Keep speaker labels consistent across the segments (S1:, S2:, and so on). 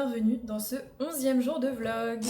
S1: bienvenue dans ce 11e jour de vlog.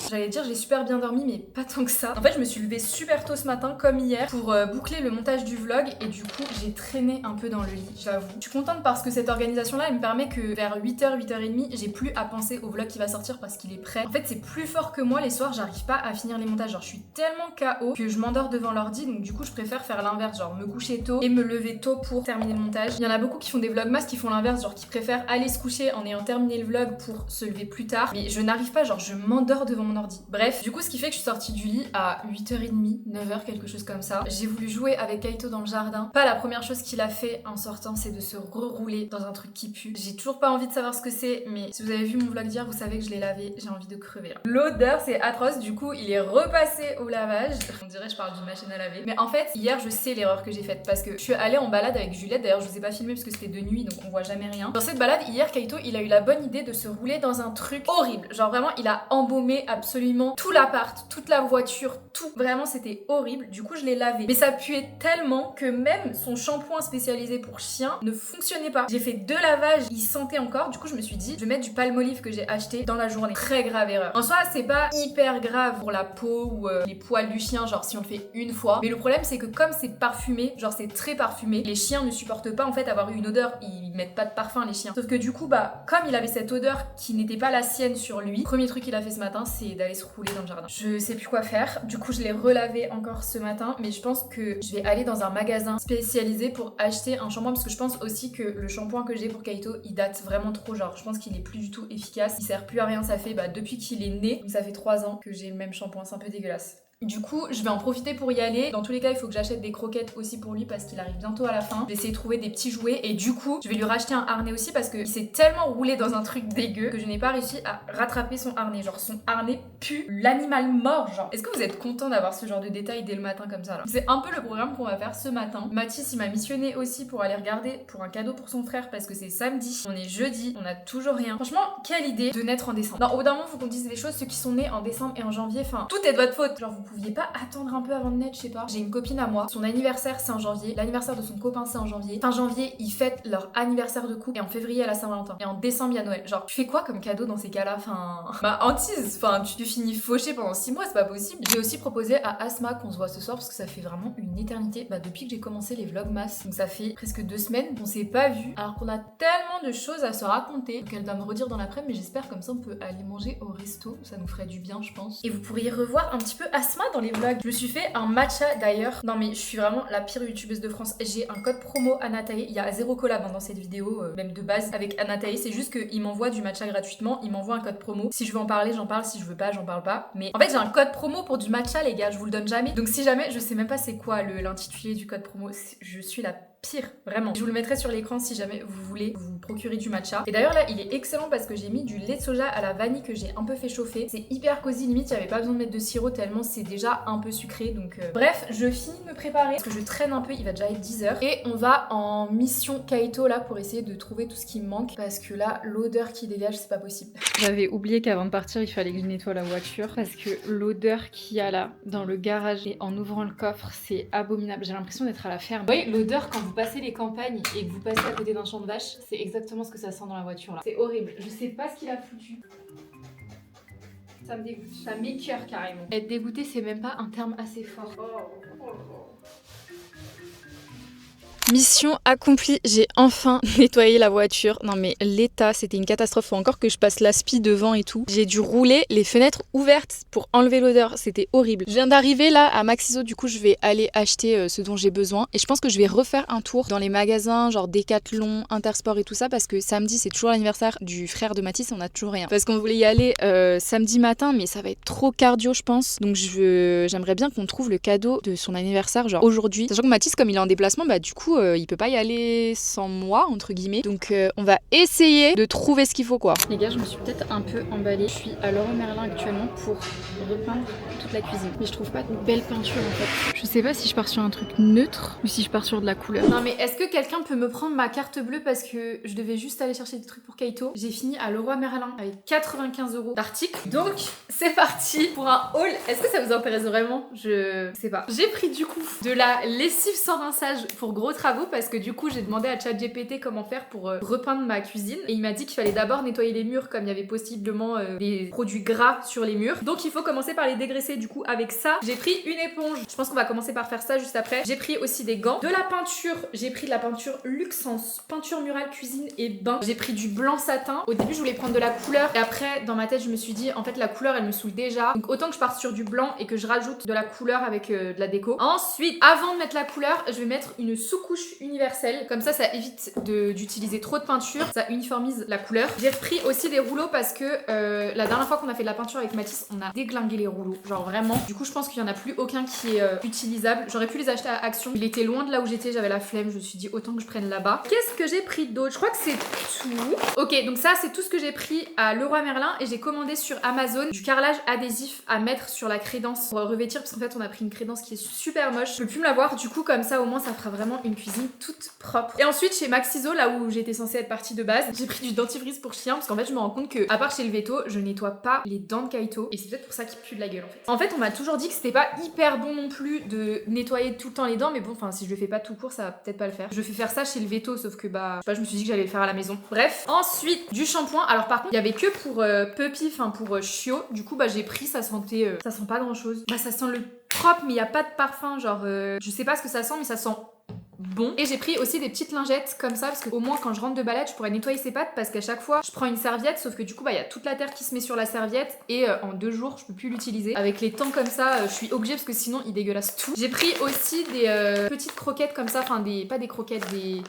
S1: J'allais dire j'ai super bien dormi mais pas tant que ça. En fait je me suis levée super tôt ce matin comme hier pour boucler le montage du vlog et du coup j'ai traîné un peu dans le lit, j'avoue. Je suis contente parce que cette organisation là elle me permet que vers 8h, 8h30 j'ai plus à penser au vlog qui va sortir parce qu'il est prêt. En fait c'est plus fort que moi les soirs, j'arrive pas à finir les montages, genre je suis tellement KO que je m'endors devant l'ordi, donc du coup je préfère faire l'inverse, genre me coucher tôt et me lever tôt pour terminer le montage. Il y en a beaucoup qui font des vlogmas qui font l'inverse, genre qui préfèrent aller se coucher en ayant terminé le vlog pour se lever plus tard, mais je n'arrive pas, genre je m'endors devant mon ordi. Bref, du coup ce qui fait que je suis sortie du lit à 8h30, 9h, quelque chose comme ça. J'ai voulu jouer avec Kaito dans le jardin. Pas la première chose qu'il a fait en sortant, c'est de se rerouler dans un truc qui pue. J'ai toujours pas envie de savoir ce que c'est, mais si vous avez vu mon vlog d'hier, vous savez que je l'ai lavé, j'ai envie de crever. L'odeur c'est atroce, du coup il est repassé au lavage. On dirait je parle d'une machine à laver. Mais en fait, hier je sais l'erreur que j'ai faite parce que je suis allée en balade avec Juliette, d'ailleurs je vous ai pas filmé parce que c'était de nuit donc on voit jamais rien. Dans cette balade hier, Kaito il a eu la bonne idée de se rouler dans un truc horrible. Genre vraiment il a embaumé absolument tout l'appart, toute la voiture, tout. Vraiment c'était horrible. Du coup je l'ai lavé. Mais ça puait tellement que même son shampoing spécialisé pour chien ne fonctionnait pas. J'ai fait 2 lavages, il sentait encore. Du coup je me suis dit je vais mettre du Palmolive que j'ai acheté dans la journée. Très grave erreur. En soi c'est pas hyper grave pour la peau ou les poils du chien, genre si on le fait une fois. Mais le problème c'est que comme c'est parfumé, genre c'est très parfumé, les chiens ne supportent pas en fait avoir eu une odeur. Ils mettent pas de parfum les chiens. Sauf que du coup bah comme il avait cette odeur qui n'était pas la sienne sur lui, premier truc qu'il a fait ce matin c'est d'aller se rouler dans le jardin. Je sais plus quoi faire. Du coup je l'ai relavé encore ce matin, mais je pense que je vais aller dans un magasin spécialisé pour acheter un shampoing parce que je pense aussi que le shampoing que j'ai pour Kaito il date vraiment trop, genre je pense qu'il est plus du tout efficace, il sert plus à rien, ça fait depuis qu'il est né, donc ça fait 3 ans que j'ai le même shampoing, c'est un peu dégueulasse. Du coup, je vais en profiter pour y aller. Dans tous les cas, il faut que j'achète des croquettes aussi pour lui parce qu'il arrive bientôt à la fin. Je vais essayer de trouver des petits jouets et du coup, je vais lui racheter un harnais aussi parce qu'il s'est tellement roulé dans un truc dégueu que je n'ai pas réussi à rattraper son harnais. Genre, son harnais pue l'animal mort, genre. Est-ce que vous êtes content d'avoir ce genre de détails dès le matin comme ça là? C'est un peu le programme qu'on va faire ce matin. Mathis, il m'a missionné aussi pour aller regarder pour un cadeau pour son frère parce que c'est samedi. On est jeudi, on a toujours rien. Franchement, quelle idée de naître en décembre. Non, au bout d'un moment, faut qu'on dise des choses. Ceux qui sont nés en décembre et en janvier, enfin, tout est de votre faute. Genre, vous pouviez pas attendre un peu avant de naître, je sais pas. J'ai une copine à moi, son anniversaire c'est en janvier, l'anniversaire de son copain c'est en janvier. Fin janvier, ils fêtent leur anniversaire de couple et en février à la Saint-Valentin. Et en décembre, il y a Noël. Genre, tu fais quoi comme cadeau dans ces cas-là? Enfin, bah, hantise. Enfin, tu finis fauché pendant 6 mois, c'est pas possible. J'ai aussi proposé à Asma qu'on se voit ce soir parce que ça fait vraiment une éternité. Bah, depuis que j'ai commencé les vlogmas, donc ça fait presque 2 semaines qu'on s'est pas vu, alors qu'on a tellement de choses à se raconter. Donc elle doit me redire dans l'après-midi, mais j'espère comme ça on peut aller manger au resto. Ça nous ferait du bien, je pense. Et vous pourriez revoir un petit peu Asma dans les vlogs. Je me suis fait un matcha d'ailleurs. Non mais je suis vraiment la pire youtubeuse de France. J'ai un code promo Anatae. Il y a 0 collab dans cette vidéo, même de base, avec Anatae. C'est juste qu'il m'envoie du matcha gratuitement. Il m'envoie un code promo. Si je veux en parler, j'en parle. Si je veux pas, j'en parle pas. Mais en fait, j'ai un code promo pour du matcha, les gars. Je vous le donne jamais. Donc si jamais, je sais même pas c'est quoi l'intitulé du code promo. Je suis la pire, vraiment. Je vous le mettrai sur l'écran si jamais vous voulez vous procurer du matcha. Et d'ailleurs là, il est excellent parce que j'ai mis du lait de soja à la vanille que j'ai un peu fait chauffer. C'est hyper cosy, limite il n'y avait pas besoin de mettre de sirop tellement c'est déjà un peu sucré. Donc bref, je finis de me préparer parce que je traîne un peu, il va déjà être 10h. Et on va en mission Kaito là pour essayer de trouver tout ce qui me manque parce que là, l'odeur qui dégage, c'est pas possible. J'avais oublié qu'avant de partir, il fallait que je nettoie la voiture parce que l'odeur qu'il y a là dans le garage et en ouvrant le coffre, c'est abominable. J'ai l'impression d'être à la ferme. Vous voyez l'odeur quand vous passez les campagnes et que vous passez à côté d'un champ de vache, c'est exactement ce que ça sent dans la voiture là. C'est horrible. Je sais pas ce qu'il a foutu. Ça me dégoûte. Ça m'écoeure carrément. Être dégoûté, c'est même pas un terme assez fort. Mission accomplie, j'ai enfin nettoyé la voiture. Non mais l'état, c'était une catastrophe. Faut encore que je passe l'aspi devant et tout. J'ai dû rouler les fenêtres ouvertes pour enlever l'odeur. C'était horrible. Je viens d'arriver là à Maxiso, du coup je vais aller acheter ce dont j'ai besoin. Et je pense que je vais refaire un tour dans les magasins genre Decathlon, Intersport et tout ça parce que samedi c'est toujours l'anniversaire du frère de Mathis, on a toujours rien. Parce qu'on voulait y aller samedi matin mais ça va être trop cardio je pense. Donc j'aimerais bien qu'on trouve le cadeau de son anniversaire genre aujourd'hui. Sachant que Mathis comme il est en déplacement, bah du coup il peut pas y aller sans moi entre guillemets, donc on va essayer de trouver ce qu'il faut quoi. Les gars, je me suis peut-être un peu emballée. Je suis à Leroy Merlin actuellement pour repeindre toute la cuisine, mais je trouve pas de belle peinture en fait. Je sais pas si je pars sur un truc neutre ou si je pars sur de la couleur. Non mais est-ce que quelqu'un peut me prendre ma carte bleue parce que je devais juste aller chercher des trucs pour Kaito. J'ai fini à Leroy Merlin avec 95 € d'articles, donc c'est parti pour un haul. Est-ce que ça vous intéresse vraiment? Je sais pas. J'ai pris du coup de la lessive sans rinçage pour gros travail travaux parce que du coup j'ai demandé à ChatGPT comment faire pour repeindre ma cuisine et il m'a dit qu'il fallait d'abord nettoyer les murs comme il y avait possiblement des produits gras sur les murs. Donc il faut commencer par les dégraisser. Du coup avec ça j'ai pris une éponge. Je pense qu'on va commencer par faire ça juste après. J'ai pris aussi des gants, de la peinture. J'ai pris de la peinture Luxence, peinture murale cuisine et bain. J'ai pris du blanc satin. Au début je voulais prendre de la couleur et après dans ma tête je me suis dit en fait la couleur elle me saoule déjà. Donc autant que je parte sur du blanc et que je rajoute de la couleur avec de la déco. Ensuite avant de mettre la couleur je vais mettre une sous-couche universelle. Comme ça évite d'utiliser trop de peinture. Ça uniformise la couleur. J'ai repris aussi des rouleaux parce que la dernière fois qu'on a fait de la peinture avec Mathis on a déglingué les rouleaux. Genre vraiment. Du coup je pense qu'il n'y en a plus aucun qui est utilisable. J'aurais pu les acheter à Action. Il était loin de là où j'étais. J'avais la flemme. Je me suis dit autant que je prenne là-bas. Qu'est-ce que j'ai pris d'autre? Je crois que c'est tout. Ok donc ça c'est tout ce que j'ai pris à Leroy Merlin et j'ai commandé sur Amazon du carrelage adhésif à mettre sur la crédence pour revêtir parce qu'en fait on a pris une crédence qui est super moche. Je peux plus me la voir. Du coup comme ça au moins ça fera vraiment une cuisine toute propre. Et ensuite chez Maxiso là où j'étais censée être partie de base, j'ai pris du dentifrice pour chien parce qu'en fait je me rends compte que à part chez le veto, je nettoie pas les dents de Kaito et c'est peut-être pour ça qu'il pue de la gueule en fait. En fait on m'a toujours dit que c'était pas hyper bon non plus de nettoyer tout le temps les dents mais bon enfin si je le fais pas tout court ça va peut-être pas le faire. Je fais faire ça chez le veto sauf que bah je sais pas je me suis dit que j'allais le faire à la maison. Bref, ensuite du shampoing. Alors par contre il y avait que pour puppy, enfin pour chiot. Du coup bah j'ai pris, ça sentait ça sent pas grand chose. Bah ça sent le propre mais il y a pas de parfum genre je sais pas ce que ça sent mais ça sent bon. Et j'ai pris aussi des petites lingettes comme ça parce que au moins quand je rentre de balade je pourrais nettoyer ses pattes parce qu'à chaque fois je prends une serviette sauf que du coup bah il y a toute la terre qui se met sur la serviette et en 2 jours je peux plus l'utiliser. Avec les temps comme ça je suis obligée parce que sinon il dégueulasse tout. J'ai pris aussi des petites croquettes comme ça, enfin pas des croquettes, des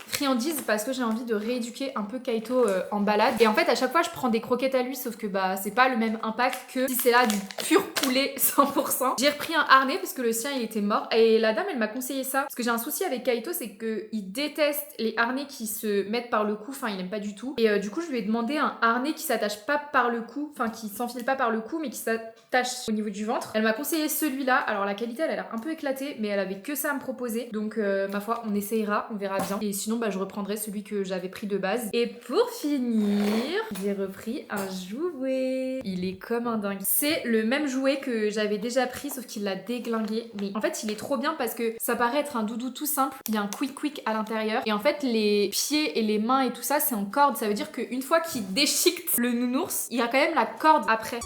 S1: friandises parce que j'ai envie de rééduquer un peu Kaito en balade. Et en fait à chaque fois je prends des croquettes à lui sauf que bah c'est pas le même impact que si c'est là du pur poulet 100%. J'ai repris un harnais parce que le sien il était mort et la dame elle m'a conseillé ça parce que j'ai un souci avec Kaito, c'est que il déteste les harnais qui se mettent par le cou, enfin il aime pas du tout. Et du coup je lui ai demandé un harnais qui s'attache pas par le cou, enfin qui s'enfile pas par le cou mais qui s'attache au niveau du ventre. Elle m'a conseillé celui-là. Alors la qualité elle a l'air un peu éclatée mais elle avait que ça à me proposer. Donc ma foi on essayera, on verra bien. Et sinon bah je reprendrai celui que j'avais pris de base. Et pour finir, j'ai repris un jouet. Il est comme un dingue. C'est le même jouet que j'avais déjà pris sauf qu'il l'a déglingué. Mais en fait il est trop bien parce que ça paraît être un doudou tout simple. Il y a un quick à l'intérieur. Et en fait les pieds et les mains et tout ça c'est en corde. Ça veut dire qu'une fois qu'il déchiquette le nounours, il y a quand même la corde après.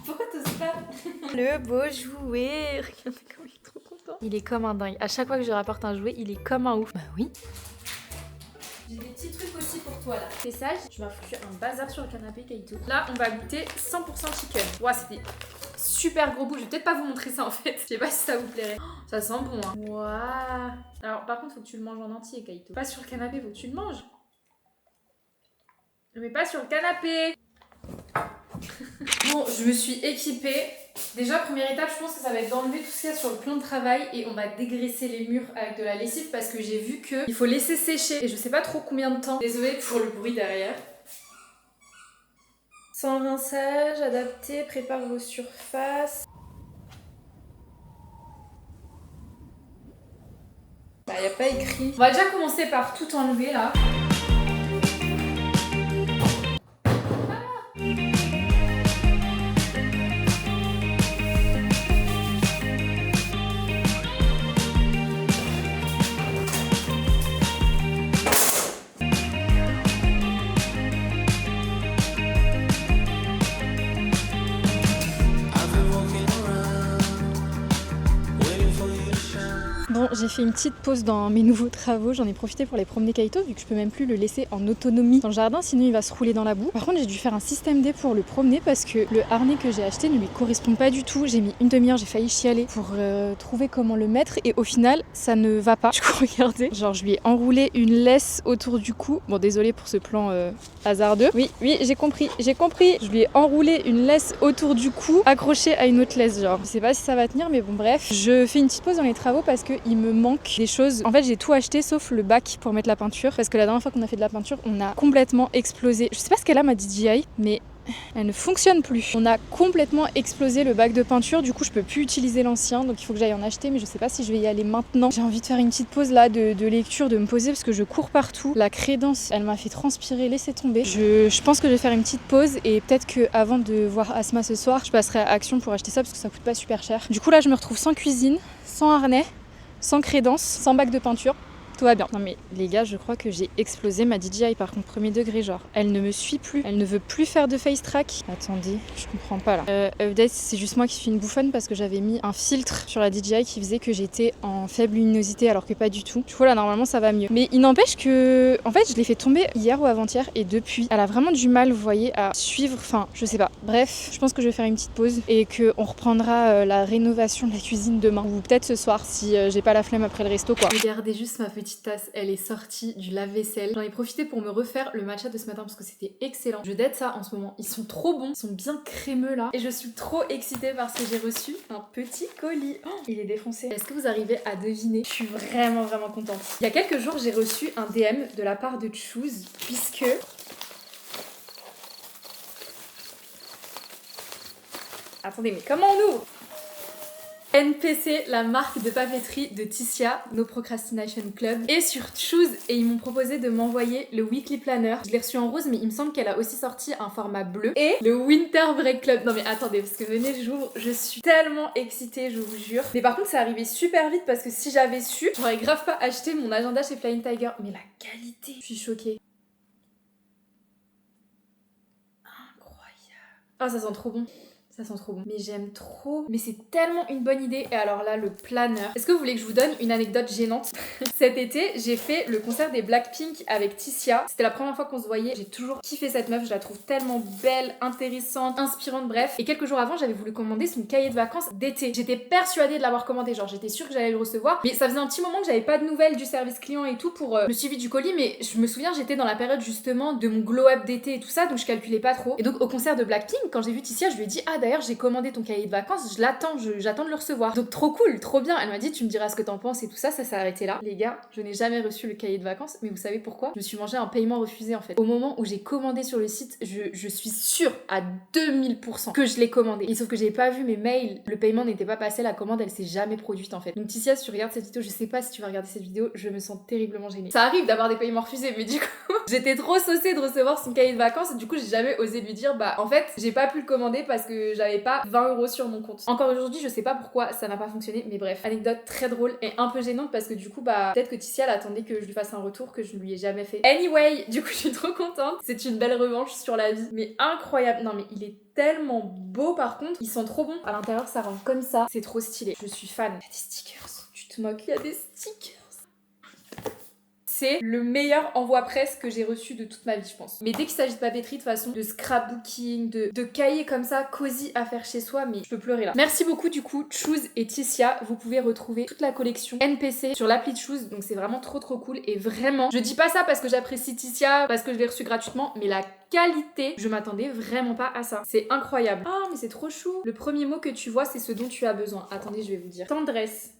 S1: Pourquoi t'oses pas? Le beau jouet. Regardez comment il est trop content. Il est comme un dingue. À chaque fois que je rapporte un jouet, il est comme un ouf. Bah oui. J'ai des petits trucs aussi pour toi là. Fais sage, je vais foutre un bazar sur le canapé Kaito. Là, on va goûter 100% chicken. Ouah, c'était super gros bout. Je vais peut-être pas vous montrer ça en fait. Je sais pas si ça vous plairait. Oh, ça sent bon hein. Ouah. Alors par contre, faut que tu le manges en entier Kaito. Pas sur le canapé, faut que tu le manges. Mais pas sur le canapé. Bon, je me suis équipée. Déjà, première étape, je pense que ça va être d'enlever tout ce qu'il y a sur le plan de travail et on va dégraisser les murs avec de la lessive parce que j'ai vu qu'il faut laisser sécher et je sais pas trop combien de temps. Désolée pour le bruit derrière. Sans rinçage, adapté, prépare vos surfaces. Bah, y a pas écrit. On va déjà commencer par tout enlever là. Bon, j'ai fait une petite pause dans mes nouveaux travaux, j'en ai profité pour les promener Kaito vu que je peux même plus le laisser en autonomie dans le jardin sinon il va se rouler dans la boue. Par contre j'ai dû faire un système D pour le promener parce que le harnais que j'ai acheté ne lui correspond pas du tout. J'ai mis une demi-heure, j'ai failli chialer pour trouver comment le mettre et au final ça ne va pas. Du coup regardez, genre je lui ai enroulé une laisse autour du cou. Bon désolé pour ce plan hasardeux. Oui j'ai compris. Je lui ai enroulé une laisse autour du cou accrochée à une autre laisse genre. Je sais pas si ça va tenir mais bon bref. Je fais une petite pause dans les travaux parce que il me manque des choses. En fait j'ai tout acheté sauf le bac pour mettre la peinture parce que la dernière fois qu'on a fait de la peinture on a complètement explosé. Je sais pas ce qu'elle a ma DJI mais
S2: elle ne fonctionne plus. On a complètement explosé le bac de peinture, du coup je peux plus utiliser l'ancien, donc il faut que j'aille en acheter, mais je sais pas si je vais y aller maintenant. J'ai envie de faire une petite pause là de lecture, de me poser parce que je cours partout. La crédence, elle m'a fait transpirer, laissez tomber. Je pense que je vais faire une petite pause et peut-être que avant de voir Asma ce soir, je passerai à Action pour acheter ça parce que ça coûte pas super cher. Du coup là je me retrouve sans cuisine, sans harnais, sans crédence, sans bac de peinture. Tout va bien. Non mais les gars, je crois que j'ai explosé ma DJI par contre premier degré genre. Elle ne me suit plus, elle ne veut plus faire de face track. Attendez, je comprends pas là. Update, c'est juste moi qui suis une bouffonne parce que j'avais mis un filtre sur la DJI qui faisait que j'étais en faible luminosité alors que pas du tout. Du coup là normalement ça va mieux. Mais il n'empêche que, en fait je l'ai fait tomber hier ou avant-hier et depuis, elle a vraiment du mal, vous voyez, à suivre, enfin je sais pas. Bref, je pense que je vais faire une petite pause et qu'on reprendra la rénovation de la cuisine demain ou peut-être ce soir si j'ai pas la flemme après le resto quoi. Regardez juste ma petite tasse, elle est sortie du lave-vaisselle. J'en ai profité pour me refaire le matcha de ce matin parce que c'était excellent. Je date ça en ce moment. Ils sont trop bons, ils sont bien crémeux là. Et je suis trop excitée parce que j'ai reçu un petit colis. Oh, il est défoncé. Est-ce que vous arrivez à deviner? Je suis vraiment contente. Il y a quelques jours, j'ai reçu un DM de la part de Choose puisque... Attendez, mais comment on ouvre? NPC, la marque de papeterie de Ticia, No Procrastination Club, et sur Choose, et ils m'ont proposé de m'envoyer le Weekly Planner. Je l'ai reçu en rose, mais il me semble qu'elle a aussi sorti un format bleu, et le Winter Break Club. Non mais attendez, parce que venez, j'ouvre, je suis tellement excitée, je vous jure. Mais par contre, c'est arrivé super vite, parce que si j'avais su, j'aurais grave pas acheté mon agenda chez Flying Tiger. Mais la qualité, je suis choquée. Incroyable. Ah, ça sent trop bon. Ça sent trop bon. Mais j'aime trop. Mais c'est tellement une bonne idée. Et alors là, le planner. Est-ce que vous voulez que je vous donne une anecdote gênante? Cet été, j'ai fait le concert des Blackpink avec Ticia. C'était la première fois qu'on se voyait. J'ai toujours kiffé cette meuf. Je la trouve tellement belle, intéressante, inspirante, bref. Et quelques jours avant, j'avais voulu commander son cahier de vacances d'été. J'étais persuadée de l'avoir commandé. Genre, j'étais sûre que j'allais le recevoir. Mais ça faisait un petit moment que j'avais pas de nouvelles du service client et tout pour le suivi du colis. Mais je me souviens, j'étais dans la période justement de mon glow-up d'été et tout ça. Donc je calculais pas trop. Et donc au concert de Blackpink, quand j'ai vu Ticia, je lui ai dit: ah, d'ailleurs, j'ai commandé ton cahier de vacances, je l'attends, j'attends de le recevoir. Donc trop cool, trop bien. Elle m'a dit: tu me diras ce que t'en penses et tout ça, ça s'est arrêté là. Les gars, je n'ai jamais reçu le cahier de vacances, mais vous savez pourquoi? Je me suis mangé un paiement refusé en fait. Au moment où j'ai commandé sur le site, je suis sûre à 2000% que je l'ai commandé. Et sauf que j'ai pas vu mes mails, le paiement n'était pas passé, la commande elle s'est jamais produite en fait. Donc Ticia, si tu regardes cette vidéo, je sais pas si tu vas regarder cette vidéo, je me sens terriblement gênée. Ça arrive d'avoir des paiements refusés, mais du coup, j'étais trop saucée de recevoir son cahier de vacances et du coup, j'ai jamais osé lui dire: bah en fait, j'ai pas pu le commander parce que j'avais pas 20 € sur mon compte. Encore aujourd'hui, je sais pas pourquoi ça n'a pas fonctionné, mais bref, anecdote très drôle et un peu gênante parce que du coup, bah peut-être que Ticia elle attendait que je lui fasse un retour que je ne lui ai jamais fait. Anyway, du coup, je suis trop contente. C'est une belle revanche sur la vie, mais incroyable. Non mais il est tellement beau par contre, ils sont trop bons. À l'intérieur, ça rend comme ça, c'est trop stylé. Je suis fan. Il y a des stickers, tu te moques, il y a des stickers. C'est le meilleur envoi presse que j'ai reçu de toute ma vie, je pense. Mais dès qu'il s'agit de papeterie, de toute façon, de scrapbooking, de cahiers comme ça, cosy à faire chez soi, mais je peux pleurer là. Merci beaucoup du coup, Choose et Ticia. Vous pouvez retrouver toute la collection NPC sur l'appli de Choose, donc c'est vraiment trop cool. Et vraiment, je dis pas ça parce que j'apprécie Ticia, parce que je l'ai reçu gratuitement, mais la qualité, je m'attendais vraiment pas à ça. C'est incroyable. Ah, mais c'est trop chou. Le premier mot que tu vois, c'est ce dont tu as besoin. Attendez, je vais vous dire. Tendresse.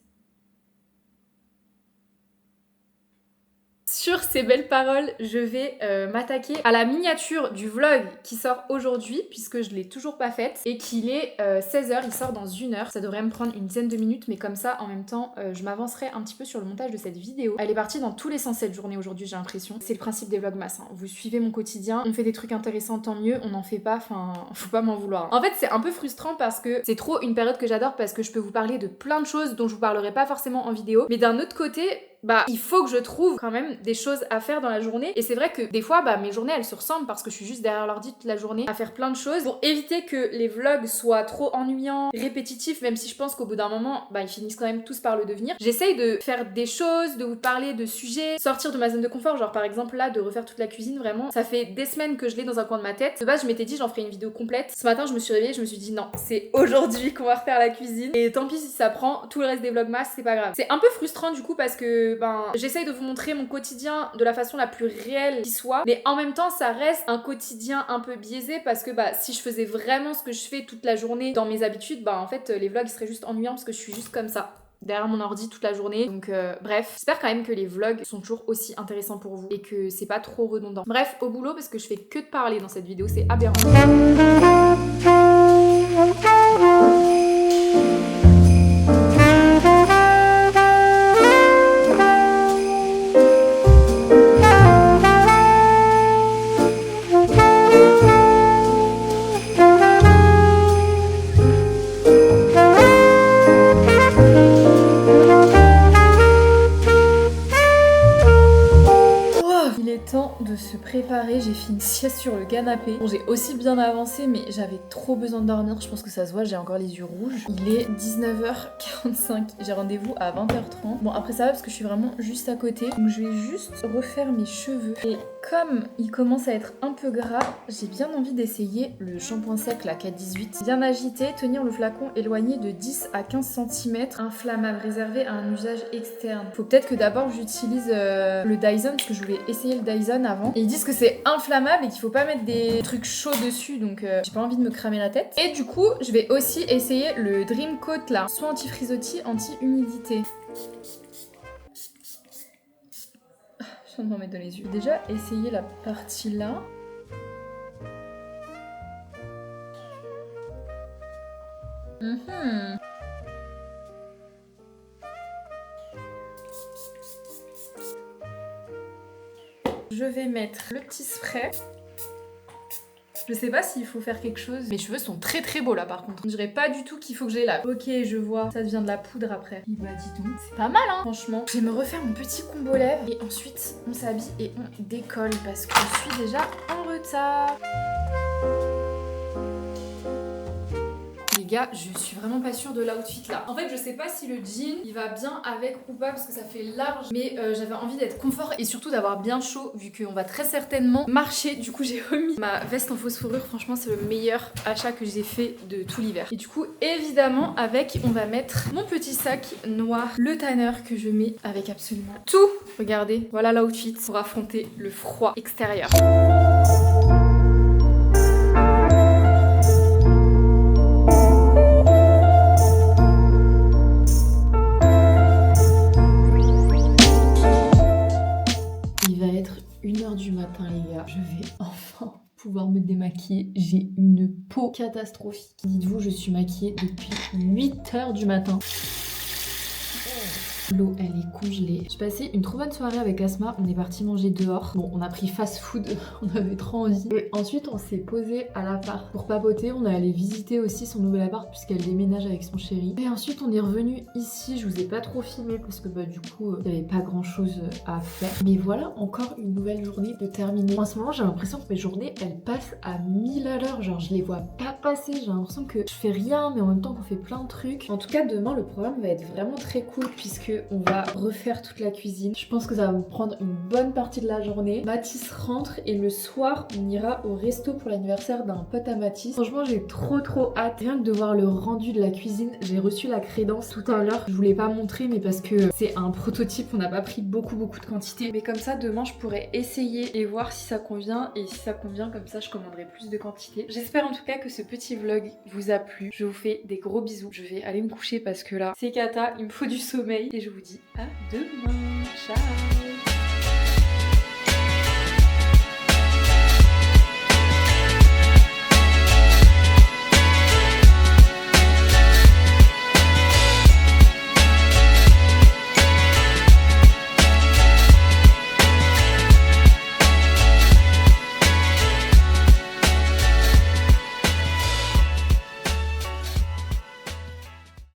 S2: Sur ces belles paroles, je vais m'attaquer à la miniature du vlog qui sort aujourd'hui, puisque je l'ai toujours pas faite, et qu'il est 16h, il sort dans 1 heure. Ça devrait me prendre une dizaine de minutes, mais comme ça, en même temps, je m'avancerai un petit peu sur le montage de cette vidéo. Elle est partie dans tous les sens cette journée aujourd'hui, j'ai l'impression. C'est le principe des vlogmas, hein. Vous suivez mon quotidien, on fait des trucs intéressants, tant mieux, on n'en fait pas, enfin, faut pas m'en vouloir. En fait, c'est un peu frustrant parce que c'est trop une période que j'adore, parce que je peux vous parler de plein de choses dont je vous parlerai pas forcément en vidéo, mais d'un autre côté, bah il faut que je trouve quand même des choses à faire dans la journée, et c'est vrai que des fois bah mes journées elles se ressemblent parce que je suis juste derrière l'ordi toute la journée à faire plein de choses pour éviter que les vlogs soient trop ennuyants, répétitifs, même si je pense qu'au bout d'un moment bah ils finissent quand même tous par le devenir. J'essaye de faire des choses, de vous parler de sujets, sortir de ma zone de confort, genre par exemple là de refaire toute la cuisine. Vraiment ça fait des semaines que je l'ai dans un coin de ma tête. De base je m'étais dit j'en ferai une vidéo complète. Ce matin je me suis réveillée, je me suis dit non, c'est aujourd'hui qu'on va refaire la cuisine, et tant pis si ça prend tout le reste des vlogmas, c'est pas grave. C'est un peu frustrant du coup parce que ben j'essaye de vous montrer mon quotidien de la façon la plus réelle qui soit, mais en même temps ça reste un quotidien un peu biaisé parce que bah si je faisais vraiment ce que je fais toute la journée dans mes habitudes, bah en fait les vlogs seraient juste ennuyants parce que je suis juste comme ça. derrière mon ordi toute la journée. Donc bref, j'espère quand même que les vlogs sont toujours aussi intéressants pour vous et que c'est pas trop redondant. Bref, au boulot parce que je fais que de parler dans cette vidéo, c'est aberrant. De se préparer, j'ai fait une sieste sur le canapé. Bon, j'ai aussi bien avancé, mais j'avais trop besoin de dormir. Je pense que ça se voit, j'ai encore les yeux rouges. Il est 19h45. J'ai rendez-vous à 20h30. Bon, après ça va parce que je suis vraiment juste à côté. Donc je vais juste refaire mes cheveux. Et comme il commence à être un peu gras, j'ai bien envie d'essayer le shampoing sec, la K18. Bien agité, tenir le flacon éloigné de 10 à 15 cm. Inflammable, réservé à un usage externe. Faut peut-être que d'abord j'utilise le Dyson parce que je voulais essayer le Dyson avant. Et ils disent que c'est inflammable et qu'il faut pas mettre des trucs chauds dessus, donc j'ai pas envie de me cramer la tête. Et du coup, je vais aussi essayer le Dream Coat là, soin anti-frisottis, anti-humidité. Je viens de m'en mettre dans les yeux. Déjà, essayer la partie là. Je vais mettre le petit spray. Je sais pas s'il faut faire quelque chose. Mes cheveux sont très très beaux là par contre. Je dirais pas du tout qu'il faut que je les lave. Ok, je vois. Ça devient de la poudre après. Bah dis donc, c'est pas mal hein, franchement. Je vais me refaire mon petit combo lèvres. Et ensuite, on s'habille et on décolle parce que je suis déjà en retard. Les gars, je suis vraiment pas sûre de l'outfit là. En fait, je sais pas si le jean il va bien avec ou pas parce que ça fait large, mais j'avais envie d'être confort et surtout d'avoir bien chaud vu qu'on va très certainement marcher. Du coup, j'ai remis ma veste en fausse fourrure. Franchement, c'est le meilleur achat que j'ai fait de tout l'hiver. Et du coup, évidemment, avec, on va mettre mon petit sac noir, le tanner que je mets avec absolument tout. Regardez, voilà l'outfit pour affronter le froid extérieur. Du matin les gars, je vais enfin pouvoir me démaquiller. J'ai une peau catastrophique. Dites-vous, je suis maquillée depuis 8h du matin. L'eau elle est congelée. J'ai passé une trop bonne soirée avec Asma, on est parti manger dehors. Bon, on a pris fast food, on avait trop envie. Et ensuite on s'est posé à l'appart pour papoter, on est allé visiter aussi son nouvel appart puisqu'elle déménage avec son chéri. Et ensuite on est revenu ici, je vous ai pas trop filmé parce que bah du coup il n'y avait pas grand chose à faire. Mais voilà, encore une nouvelle journée de terminée. En ce moment j'ai l'impression que mes journées elles passent à 1000 à l'heure, genre je les vois pas passer, j'ai l'impression que je fais rien mais en même temps qu'on fait plein de trucs. En tout cas demain le programme va être vraiment très cool puisque on va refaire toute la cuisine. Je pense que ça va me prendre une bonne partie de la journée. Mathis rentre et le soir on ira au resto pour l'anniversaire d'un pote à Mathis. Franchement j'ai trop hâte. Rien que de voir le rendu de la cuisine. J'ai reçu la crédence tout à l'heure. Je voulais pas montrer mais parce que c'est un prototype, on n'a pas pris beaucoup de quantité. Mais comme ça demain je pourrais essayer et voir si ça convient. Et si ça convient comme ça je commanderai plus de quantité. J'espère en tout cas que ce petit vlog vous a plu. Je vous fais des gros bisous. Je vais aller me coucher parce que là c'est cata, il me faut du sommeil. Et je vous dis à demain. Ciao.